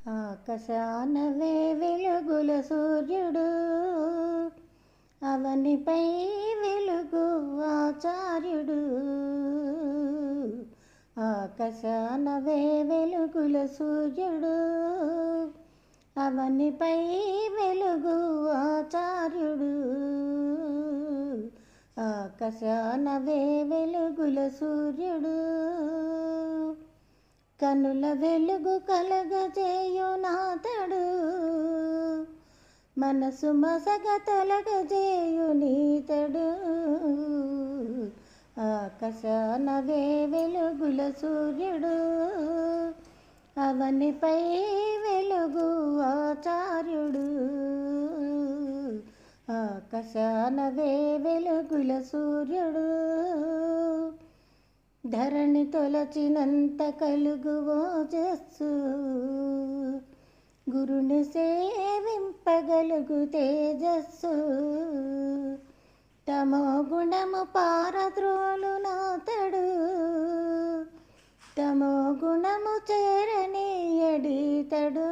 ఆకాశానవే వెలుగుల సూర్యుడు, అవనిపై వెలుగు ఆచార్యుడు. ఆకాశానవే వెలుగుల సూర్యుడు, అవనిపై వెలుగు ఆచార్యుడు. ఆకాశానవే వెలుగుల సూర్యుడు, కనుల వెలుగు కలగజేయునాతడు, మనసు మసగ తొలగజేయునీతడు. ఆకాశానవే వెలుగుల సూర్యుడు, అవనిపై వెలుగు ఆచార్యుడు. ఆకాశానవే వెలుగుల సూర్యుడు, ధరణి తొలచినంత కలుగు ఓజస్సు, గురుని సేవింపగలుగు తేజస్సు. తమో గుణము పారద్రోలునాతడు, తమో గుణము చేరనీయడీతడు.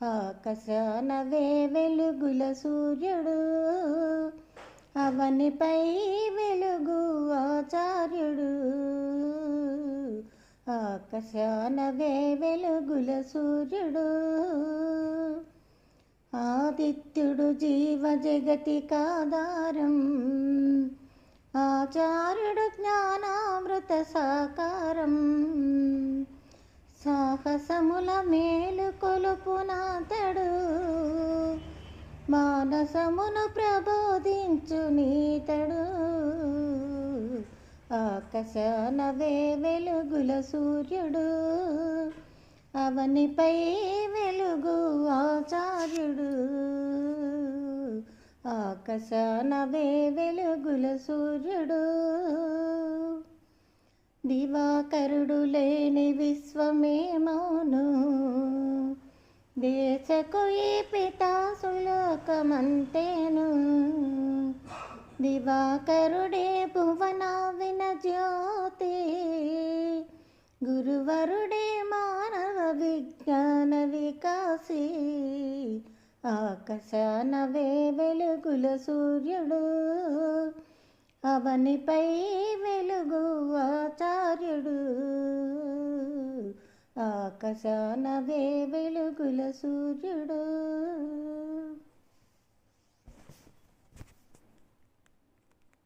ఆకాశానవే వెలుగుల సూర్యుడు, అవనిపై వెలుగు ఆచార్యుడు. ఆకాశానవే వెలుగుల సూర్యుడు, ఆదిత్యుడు జీవ జగతికాధారం, ఆచార్యుడు జ్ఞానామృత సాకారం. సాహసముల మేలు కొలుపునాతడు, మానసమును ప్రబోధించునీతడు. ఆకాశానవే వెలుగుల సూర్యుడు, అవనిపై వెలుగు ఆచార్యుడు. ఆకాశానవే వెలుగుల సూర్యుడు, దివాకరుడు లేని విశ్వమే మౌను, దేశకు ఈ పితాసులోకమంతేను. దివాకరుడే భువన విన జ్యోతి, గురువరుడే మానవ విజ్ఞాన వికాసి. ఆకాశానవే వెలుగుల సూర్యుడు, అవనిపై వెలుగు ఆచార్యుడు. ఆకాశానవే వెలుగుల సూర్యుడు.